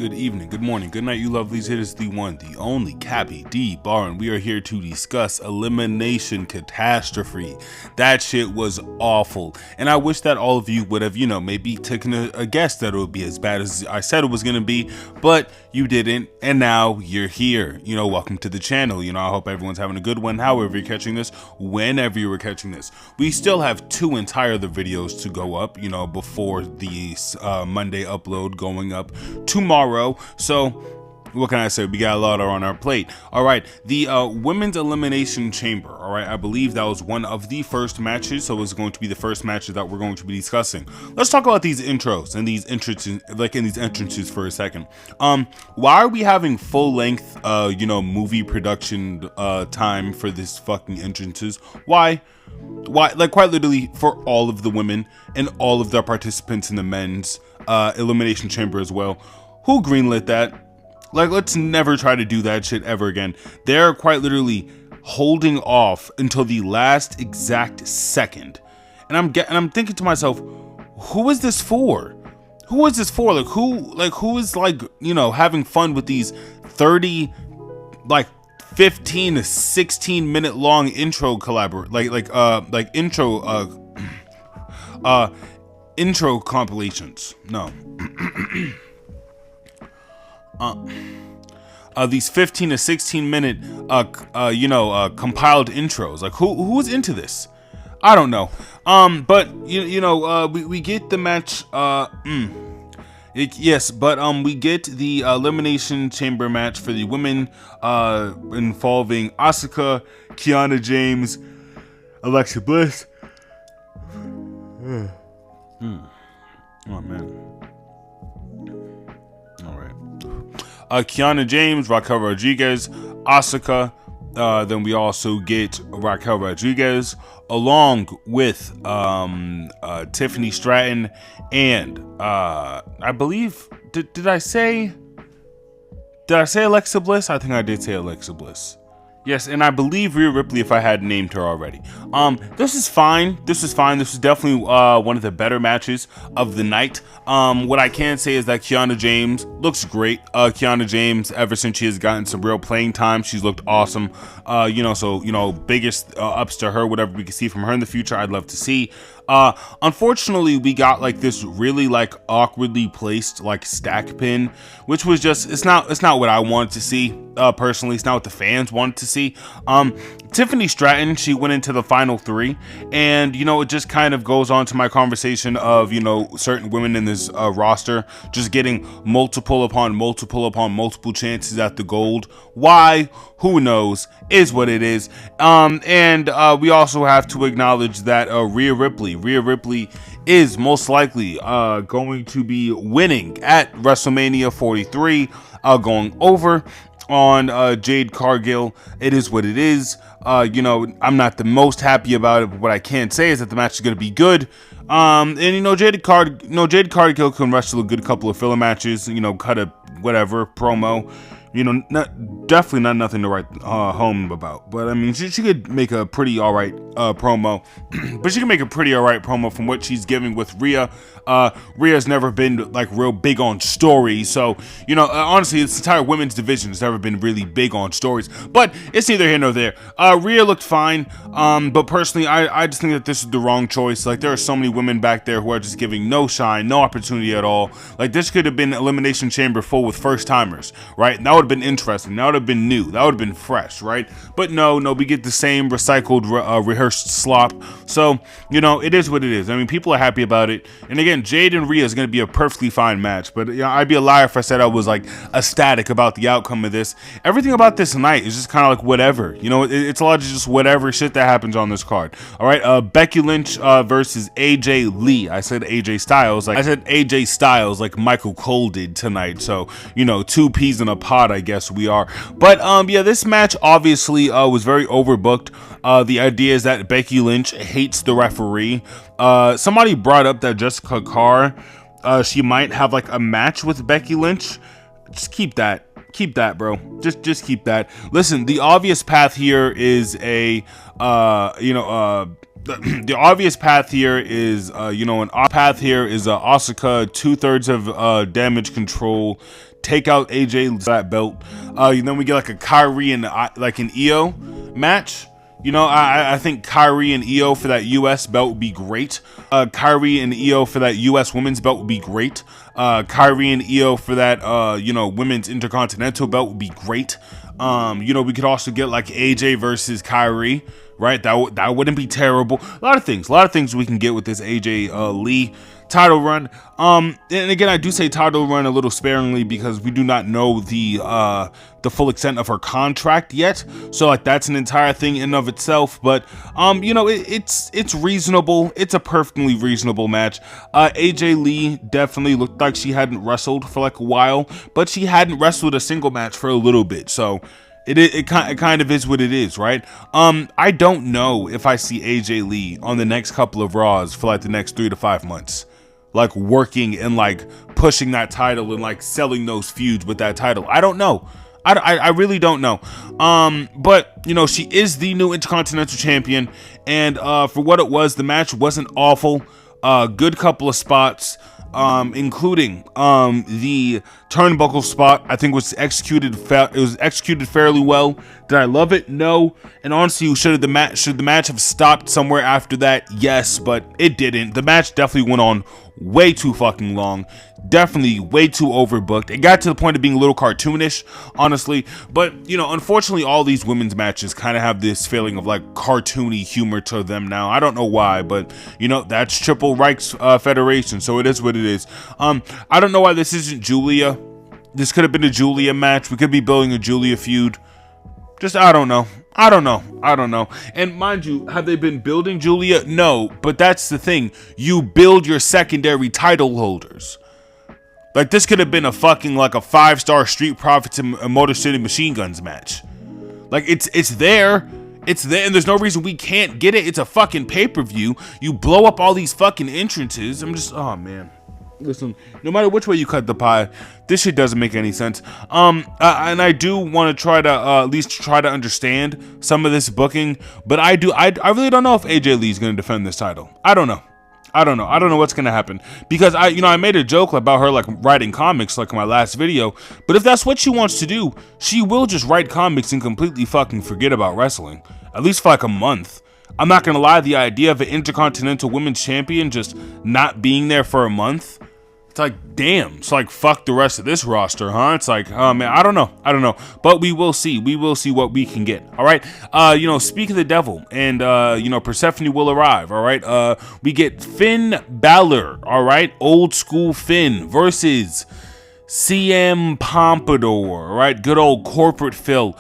good evening, good morning, good night, you lovelies. It is the one, the only Cappy D Bar, and we are here to discuss Elimination Catastrophe. That shit was awful, and I wish that all of you would have, maybe taken a guess that it would be as bad as I said it was gonna be, but you didn't, and now you're here. Welcome to the channel. I hope everyone's having a good one, however you're catching this, whenever you were catching this. We still have two entire other videos to go up, before the Monday upload going up tomorrow. So what can I say? We got a lot on our plate. All right, the women's elimination chamber. All right, I believe that was one of the first matches, so it's going to be the first matches that we're going to be discussing. Let's talk about these intros and these entrances for a second. Why are we having full length movie production time for this fucking entrances? Why, like, quite literally for all of the women and all of the participants in the men's elimination chamber as well. Who greenlit that? Like, let's never try to do that shit ever again. They're quite literally holding off until the last exact second, and I'm thinking to myself, who is this for? Who is this for? Who is having fun with these 30, 15 to 16 minute long intro intro compilations? No. These 15 to 16 minute compiled intros. Like, who's into this? I don't know. But we get the match. We get the elimination chamber match for the women, involving Asuka, Kiana James, Alexa Bliss. Oh man. Kiana James, Raquel Rodriguez, Asuka. Then we also get Raquel Rodriguez along with Tiffany Stratton and I believe did I say Alexa Bliss? I think I did say Alexa Bliss. Yes, and I believe Rhea Ripley if I had named her already. This is fine. This is definitely one of the better matches of the night. What I can say is that Kiana James looks great. Kiana James, ever since she has gotten some real playing time, she's looked awesome. Biggest ups to her. Whatever we can see from her in the future, I'd love to see. Unfortunately, we got this really awkwardly placed stack pin, which was just it's not what I wanted to see. Personally, it's not what the fans wanted to see. Tiffany Stratton, she went into the final three, and it just kind of goes on to my conversation of certain women in this roster just getting multiple upon multiple chances at the gold. Why? Who knows? Is what it is. We also have to acknowledge that Rhea Ripley is most likely going to be winning at WrestleMania 43, going over on Jade Cargill. It is what it is. I'm not the most happy about it, but what I can say is that the match is going to be good. Jade Cargill can wrestle a good couple of filler matches, cut a whatever promo. Definitely not nothing to write home about. But I mean, she could make a pretty alright promo. But she can make a pretty alright promo from what she's giving with Rhea. Rhea's never been real big on stories. So, honestly, this entire women's division has never been really big on stories. But it's neither here nor there. Rhea looked fine. But personally, I just think that this is the wrong choice. There are so many women back there who are just giving no shine, no opportunity at all. This could have been Elimination Chamber full with first timers, right? That would have been interesting. That would have been new. That would have been fresh, right? But no, we get the same recycled, rehearsed slop. So, it is what it is. I mean, people are happy about it. And again, Jade and Rhea is going to be a perfectly fine match. But I'd be a liar if I said I was ecstatic about the outcome of this. Everything about this night is just kind of whatever. It's a lot of just whatever shit that happens on this card. All right, Becky Lynch versus AJ Lee. I said AJ Styles. I said AJ Styles like Michael Cole did tonight. So, two peas in a pod, I guess we are. But this match obviously was very overbooked. The idea is that Becky Lynch hates the referee. Somebody brought up that Jessica Carr, she might have a match with Becky Lynch. Just keep that, bro. Just keep that. Listen, the obvious path here is the obvious path here is Asuka 2/3 of damage control, take out AJ that belt. Then we get like a Kyrie and like an Io match. You know, I think Kyrie and Io for that US belt would be great. Kyrie and Io for that US women's belt would be great. Kyrie and Io for that women's intercontinental belt would be great. We could also get like AJ versus Kyrie, right? That wouldn't be terrible. A lot of things we can get with this AJ Lee title run. And again, I do say title run a little sparingly because we do not know the full extent of her contract yet. So like that's an entire thing in of itself. But it's reasonable. It's a perfectly reasonable match. AJ Lee definitely looked like she hadn't wrestled for like a while, but she hadn't wrestled a single match for a little bit. So it kind of is what it is, right? I don't know if I see AJ Lee on the next couple of Raws for like the next 3 to 5 months, like working and like pushing that title and like selling those feuds with that title. I don't know. I really don't know. But she is the new Intercontinental Champion, and for what it was, the match wasn't awful. Good couple of spots, including the turnbuckle spot. I think was executed. It was executed fairly well. Did I love it? No. And honestly, should the match have stopped somewhere after that? Yes, but it didn't. The match definitely went on way too fucking long. Definitely way too overbooked. It got to the point of being a little cartoonish, honestly. But unfortunately, all these women's matches kind of have this feeling of like cartoony humor to them now. I don't know why, but that's Triple Reich's Federation, so it is what it is. I don't know why this isn't Julia. This could have been a Julia match. We could be building a Julia feud. Just, I don't know. And mind you, have they been building Julia? No, but that's the thing. You build your secondary title holders. Like, this could have been a fucking, like, a 5-star Street Profits and Motor City Machine Guns match. Like, it's there. It's there, and there's no reason we can't get it. It's a fucking pay-per-view. You blow up all these fucking entrances. I'm just, oh, man. Listen, no matter which way you cut the pie, this shit doesn't make any sense. And I do want to try to at least try to understand some of this booking, but I really don't know if AJ Lee is going to defend this title. I don't know what's going to happen, because I made a joke about her like writing comics like in my last video, but if that's what she wants to do, she will just write comics and completely fucking forget about wrestling, at least for like a month. I'm not going to lie, the idea of an Intercontinental Women's Champion just not being there for a month, it's like, damn, it's like, fuck the rest of this roster, huh? It's like, oh man, I don't know, but we will see what we can get. All right. Speak of the devil, and Persephone will arrive. All right. We get Finn Balor. All right. Old school Finn versus CM Pompadour. All right. Good old corporate Phil.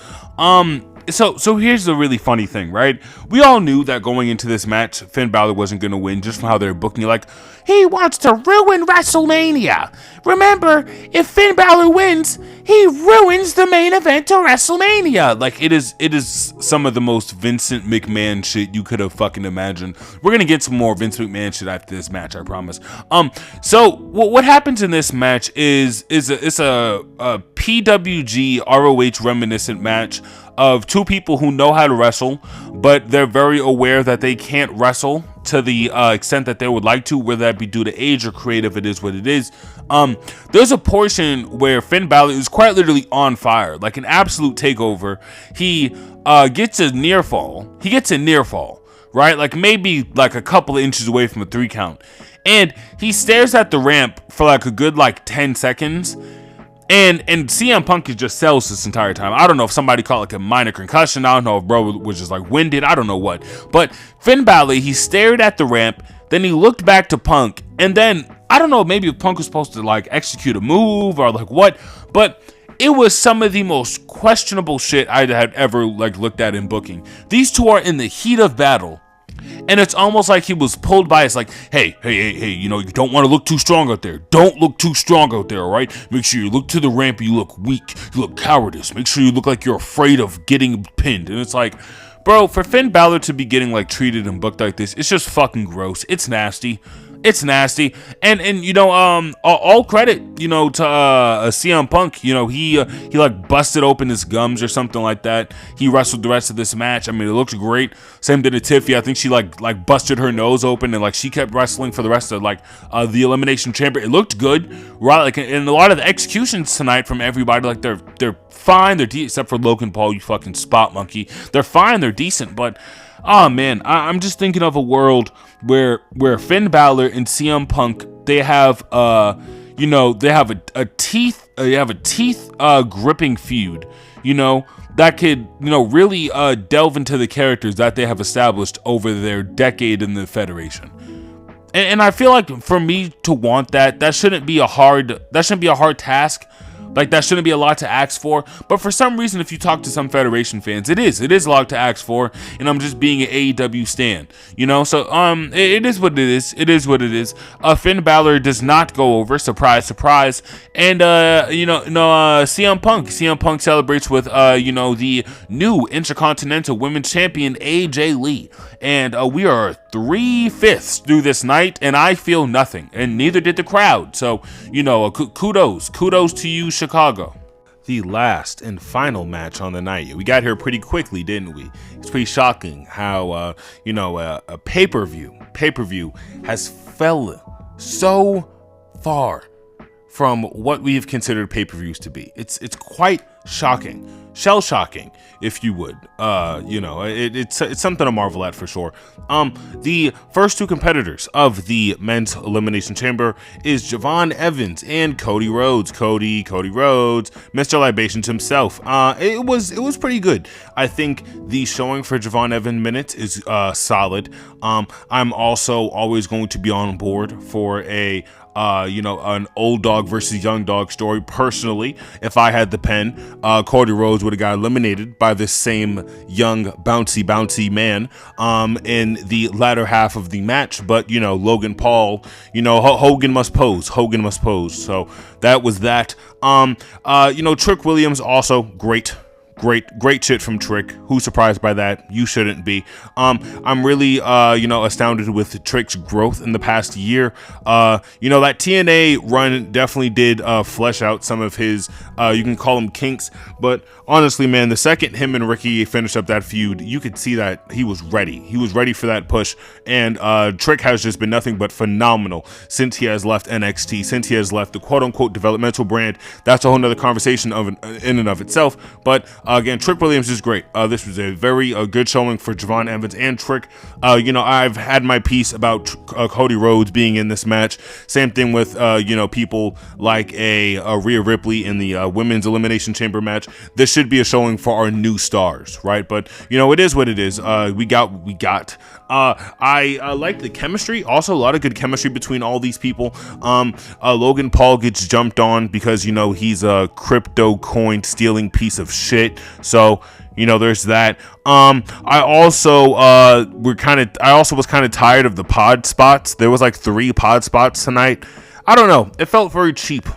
So here's the really funny thing, right? We all knew that going into this match, Finn Balor wasn't going to win just from how they're booking. Like, he wants to ruin WrestleMania. Remember, if Finn Balor wins, he ruins the main event to WrestleMania. Like, it is some of the most Vincent McMahon shit you could have fucking imagined. We're going to get some more Vince McMahon shit after this match, I promise. So what happens in this match is a PWG ROH reminiscent match of two people who know how to wrestle, but they're very aware that they can't wrestle to the extent that they would like to, whether that be due to age or creative. It is what it is. There's a portion where Finn Balor is quite literally on fire, like an absolute takeover. He gets a near fall, right? Like maybe like a couple of inches away from a 3 count. And he stares at the ramp for like a good like 10 seconds. And CM Punk just sells this entire time. I don't know if somebody called like a minor concussion. I don't know if bro was just like winded. I don't know what. But Finn Balor, he stared at the ramp. Then he looked back to Punk. And then, I don't know, maybe if Punk was supposed to like execute a move or like what. But it was some of the most questionable shit I had ever like looked at in booking. These two are in the heat of battle. And it's almost like he was pulled by. It's like, hey, you don't want to look too strong out there. Don't look too strong out there, all right? Make sure you look to the ramp. You look weak. You look cowardice. Make sure you look like you're afraid of getting pinned. And it's like, bro, for Finn Balor to be getting like treated and booked like this, it's just fucking gross. It's nasty. It's nasty, and all credit, to CM Punk. He like busted open his gums or something like that. He wrestled the rest of this match. I mean, it looked great. Same thing to Tiffy. I think she like busted her nose open, and like she kept wrestling for the rest of the Elimination Chamber. It looked good, right? Like, and a lot of the executions tonight from everybody, like they're fine. They're except for Logan Paul, you fucking spot monkey. They're fine. They're decent, but. Oh man, I'm just thinking of a world where Finn Balor and CM Punk, they have they have a teeth gripping feud, that could really delve into the characters that they have established over their decade in the Federation. And I feel like for me to want that shouldn't be a hard task. Like, that shouldn't be a lot to ask for, but for some reason, if you talk to some Federation fans, it is a lot to ask for, and I'm just being an AEW stan, so, it is what it is. It is what it is. Finn Balor does not go over, surprise, surprise, and, CM Punk celebrates with, the new Intercontinental Women's Champion, AJ Lee, and, we are 3/5 through this night, and I feel nothing, and neither did the crowd, so, kudos to you, Chicago. The last and final match on the night. We got here pretty quickly, didn't we? It's pretty shocking how, a pay-per-view has fell so far from what we've considered pay-per-views to be. It's quite shocking, shell-shocking, if you would. It's something to marvel at for sure. The first two competitors of the men's elimination chamber is Javon Evans and Cody Rhodes. Cody Rhodes, Mr. Libations himself. It was pretty good. I think the showing for Javon Evans minutes is solid. I'm also always going to be on board for an old dog versus young dog story. Personally, if I had the pen, Cody Rhodes would have got eliminated by this same young bouncy man in the latter half of the match. But Logan Paul, Hogan must pose. So that was that. Trick Williams, also great shit from Trick. Who's surprised by that? You shouldn't be. I'm really astounded with Trick's growth in the past year. That TNA run definitely did flesh out some of his you can call them kinks, but honestly, man, the second him and Ricky finished up that feud, you could see that he was ready for that push, and Trick has just been nothing but phenomenal since he has left NXT, since he has left the quote-unquote developmental brand. That's a whole nother conversation in and of itself, but again, Trick Williams is great. This was a very good showing for Javon Evans and Trick. I've had my piece about Cody Rhodes being in this match. Same thing with people like a Rhea Ripley in the women's elimination chamber match. This should be a showing for our new stars, right? But it is what it is. We got. I like the chemistry. Also, a lot of good chemistry between all these people. Logan Paul gets jumped on because he's a crypto coin stealing piece of shit. So there's that. I also was kind of tired of the pod spots. There was like 3 pod spots tonight. I don't know. It felt very cheap.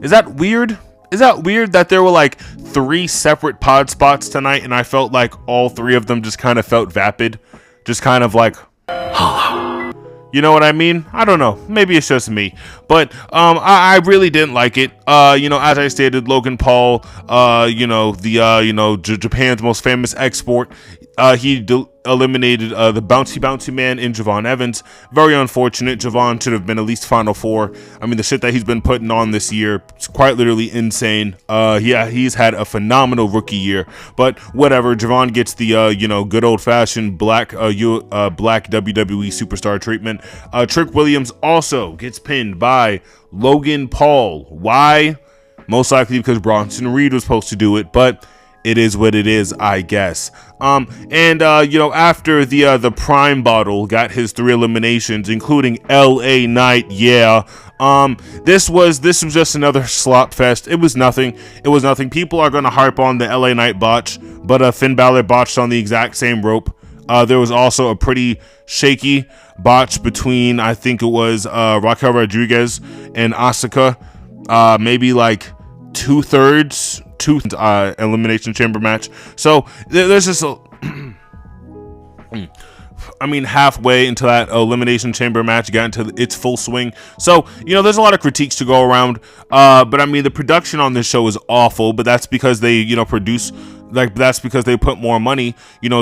Is that weird? Is that weird that there were like 3 separate pod spots tonight, and I felt like all 3 of them just kind of felt vapid, just kind of like hollow. You know what I mean? I don't know. Maybe it's just me, but I really didn't like it. As I stated, Logan Paul, Japan's most famous export. He eliminated the bouncy man in Javon Evans. Very unfortunate. Javon should have been at least Final Four. I mean, the shit that he's been putting on this year is quite literally insane. He's had a phenomenal rookie year, but whatever. Javon gets the good old fashioned black WWE superstar treatment. Trick Williams also gets pinned by Logan Paul. Why? Most likely because Bronson Reed was supposed to do it, but it is what it is, I guess. After the Prime bottle got his 3 eliminations, including LA Knight, this was just another slop fest. It was nothing. People are gonna harp on the LA Knight botch, but Finn Balor botched on the exact same rope. There was also a pretty shaky botch between, I think it was Raquel Rodriguez and Asuka. Maybe like 2/3 elimination chamber match. So there's just halfway into that Elimination Chamber match, got into its full swing. So, there's a lot of critiques to go around. But the production on this show is awful, but that's because they, that's because they put more money,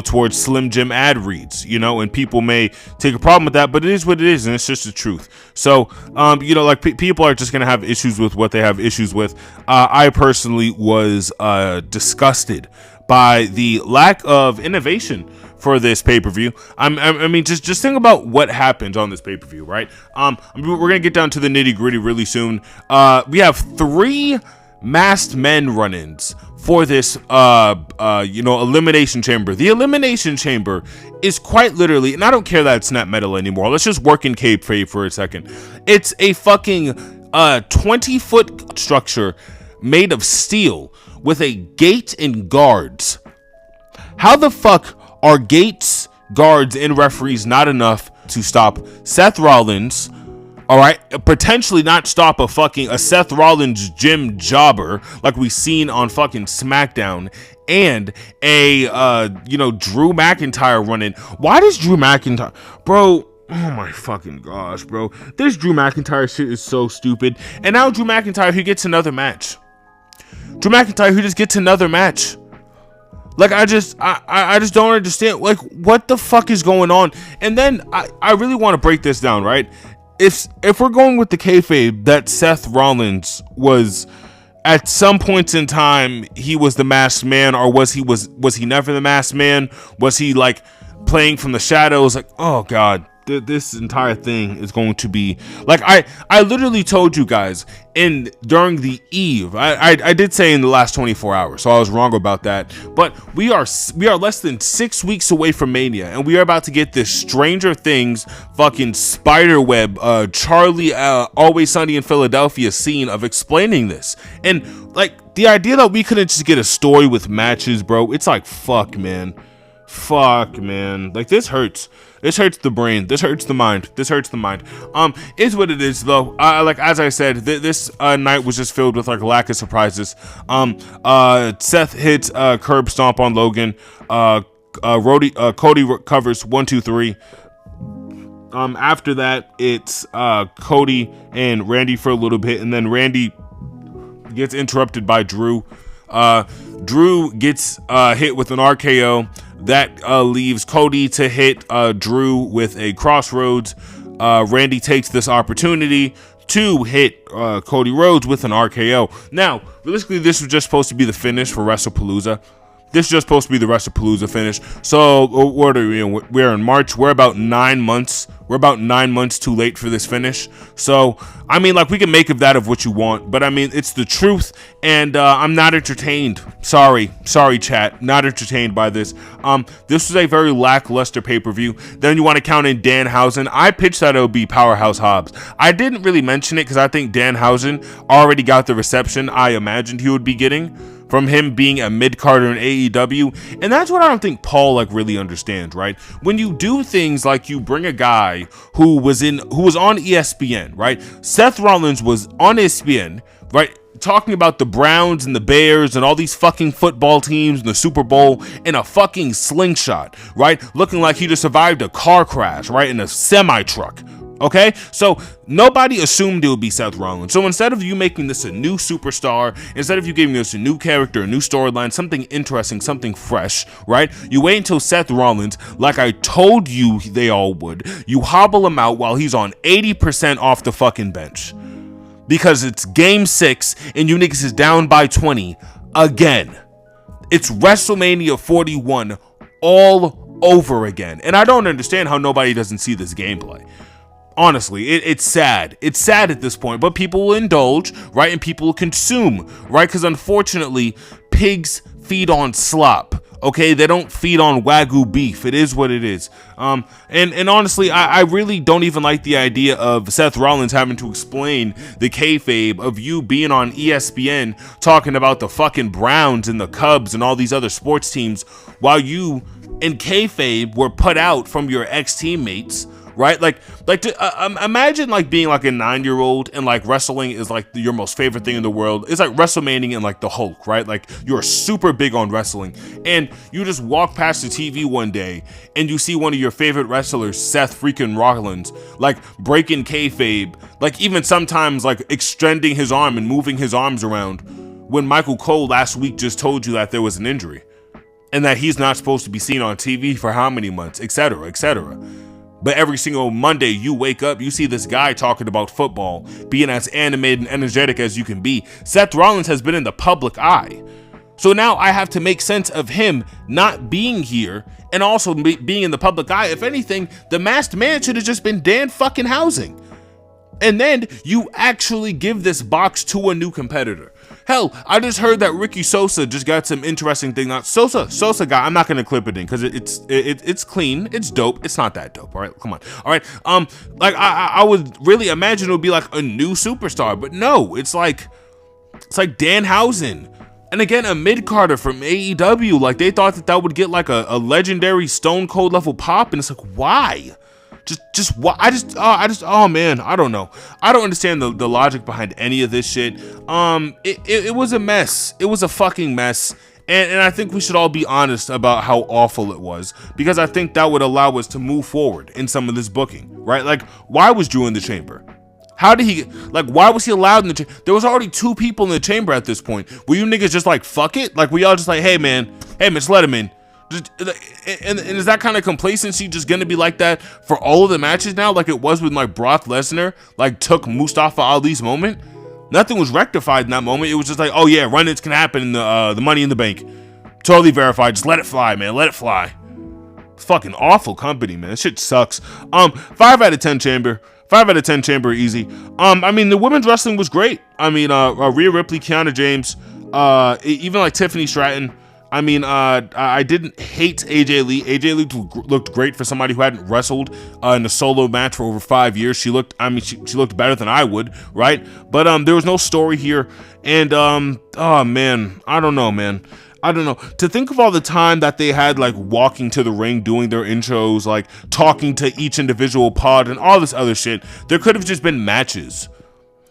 towards Slim Jim ad reads, and people may take a problem with that, but it is what it is, and it's just the truth. So, people are just going to have issues with what they have issues with. I personally was disgusted by the lack of innovation for this pay-per-view. Just think about what happened on this pay-per-view, right? We're gonna get down to the nitty-gritty really soon. We have 3 masked men run-ins for this Elimination Chamber. The Elimination Chamber is quite literally, and I don't care that it's not metal anymore, let's just work in kayfabe for a second. It's a fucking 20-foot structure made of steel with a gate and guards. How the fuck are gates, guards, and referees not enough to stop Seth Rollins? All right, potentially not stop a Seth Rollins gym jobber like we've seen on fucking SmackDown, and a Drew McIntyre running. Why does Drew McIntyre, bro? Oh my fucking gosh, bro! This Drew McIntyre shit is so stupid. And now Drew McIntyre, he gets another match. Drew McIntyre, who just gets another match. Like, I just don't understand. Like, what the fuck is going on? And then I really want to break this down, right? If we're going with the kayfabe that Seth Rollins was at some points in time, he was the masked man, or was he never the masked man? Was he like playing from the shadows? Like, oh god. This entire thing is going to be like, I literally told you guys during the eve, I did say in the last 24 hours, so I was wrong about that, but we are less than 6 weeks away from Mania, and we are about to get this Stranger Things fucking spiderweb Charlie Always Sunny in Philadelphia scene of explaining this. And like, the idea that we couldn't just get a story with matches, bro, it's like, fuck man, like, this hurts. This hurts the brain. This hurts the mind. Is what it is though. Like, as I said, this night was just filled with like lack of surprises. Seth hits curb stomp on Logan. Cody covers 1, 2, 3. After that, it's Cody and Randy for a little bit, and then Randy gets interrupted by Drew. Drew gets hit with an RKO. That leaves Cody to hit Drew with a crossroads. Randy takes this opportunity to hit Cody Rhodes with an RKO. Now, realistically, this was just supposed to be the finish for WrestlePalooza. This is just supposed to be the WrestlePalooza finish. So, what are we? We're in March. We're about 9 months. We're about 9 months too late for this finish. So, we can make of that of what you want, but it's the truth, and I'm not entertained. Sorry, chat. Not entertained by this. This was a very lackluster pay-per-view. Then you want to count in Danhausen. I pitched that it would be Powerhouse Hobbs. I didn't really mention it because I think Danhausen already got the reception I imagined he would be getting from him being a mid-carder in AEW. And that's what I don't think Paul really understands, right? When you do things like you bring a guy who was on ESPN, right? Seth Rollins was on ESPN, right? Talking about the Browns and the Bears and all these fucking football teams and the Super Bowl in a fucking slingshot, right? Looking like he just survived a car crash, right? In a semi-truck. Okay, so nobody assumed it would be Seth Rollins. So instead of you making this a new superstar, instead of you giving us a new character, a new storyline, something interesting, something fresh, right? You wait until Seth Rollins, like I told you they all would, you hobble him out while he's on 80% off the fucking bench. Because it's game 6 and you niggas is down by 20 again. It's WrestleMania 41 all over again. And I don't understand how nobody doesn't see this gameplay. Honestly, it's sad. It's sad at this point, but people will indulge, right? And people will consume, right? Because unfortunately, pigs feed on slop. Okay, they don't feed on Wagyu beef. It is what it is. And honestly, I really don't even like the idea of Seth Rollins having to explain the kayfabe of you being on ESPN talking about the fucking Browns and the Cubs and all these other sports teams while you in kayfabe were put out from your ex-teammates right? Imagine like being like a 9-year-old and like wrestling is like your most favorite thing in the world. It's like WrestleMania and like the Hulk, right? Like you're super big on wrestling, and you just walk past the TV one day and you see one of your favorite wrestlers, Seth freaking Rollins, like breaking kayfabe, like even sometimes like extending his arm and moving his arms around when Michael Cole last week just told you that there was an injury and that he's not supposed to be seen on TV for how many months, etc., etc. But every single Monday you wake up, you see this guy talking about football, being as animated and energetic as you can be. Seth Rollins has been in the public eye. So now I have to make sense of him not being here and also being in the public eye. If anything, the masked man should have just been Dan fucking Housing. And then you actually give this box to a new competitor. Hell, I just heard that Ricky Sosa just got some interesting thing. Not Sosa guy. I'm not gonna clip it in because it's clean. It's dope. It's not that dope. All right, come on. All right. Like I would really imagine it would be like a new superstar, but no, it's like Dan Housen. And again, a mid-carder from AEW. Like they thought that would get like a legendary Stone Cold level pop, and it's like, why? Just what? Oh man, I don't know. I don't understand the logic behind any of this shit. It was a mess. It was a fucking mess. And I think we should all be honest about how awful it was, because I think that would allow us to move forward in some of this booking, right? Like, why was Drew in the chamber? How did he, like, why was he allowed in the chamber? There was already 2 people in the chamber at this point. Were you niggas just like, fuck it? Like, we all just like, hey man, just let him in. And is that kind of complacency just gonna be like that for all of the matches now, like it was with like Brock Lesnar, like took Mustafa Ali's moment? Nothing was rectified in that moment. It was just like, oh yeah, run-ins can happen in the Money in the Bank. Totally verified. Just let it fly, man. Let it fly. It's fucking awful company, man. This shit sucks. 5 out of 10 chamber. 5 out of 10 chamber easy. I mean, the women's wrestling was great. I mean, Rhea Ripley, Kiana James, even like Tiffany Stratton. I mean, I didn't hate AJ Lee. AJ Lee looked great for somebody who hadn't wrestled in a solo match for over 5 years. She looked better than I would, right? But there was no story here, and oh man, I don't know, man. I don't know. To think of all the time that they had, like walking to the ring, doing their intros, like talking to each individual pod, and all this other shit. There could have just been matches.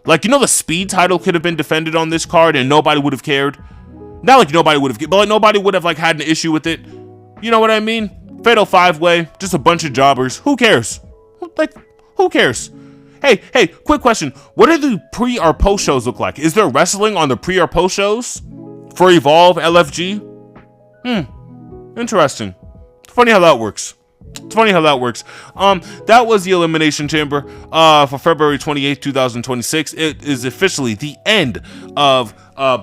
Like, you know, the speed title could have been defended on this card, and nobody would have cared. Not like nobody would have, but like nobody would have like had an issue with it. You know what I mean? Fatal 5-way, just a bunch of jobbers. Who cares? Like, who cares? Hey, quick question. What do the pre or post shows look like? Is there wrestling on the pre or post shows for Evolve LFG? Interesting. Funny how that works. That was the Elimination Chamber for February 28th, 2026. It is officially the end of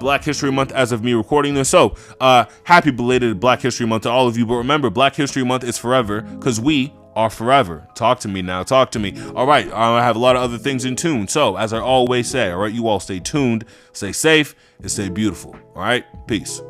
Black History Month as of me recording this. So, happy belated Black History Month to all of you. But remember, Black History Month is forever, because we are forever. Talk to me now. Talk to me. All right. I have a lot of other things in tune. So, as I always say, all right, you all stay tuned, stay safe, and stay beautiful. All right. Peace.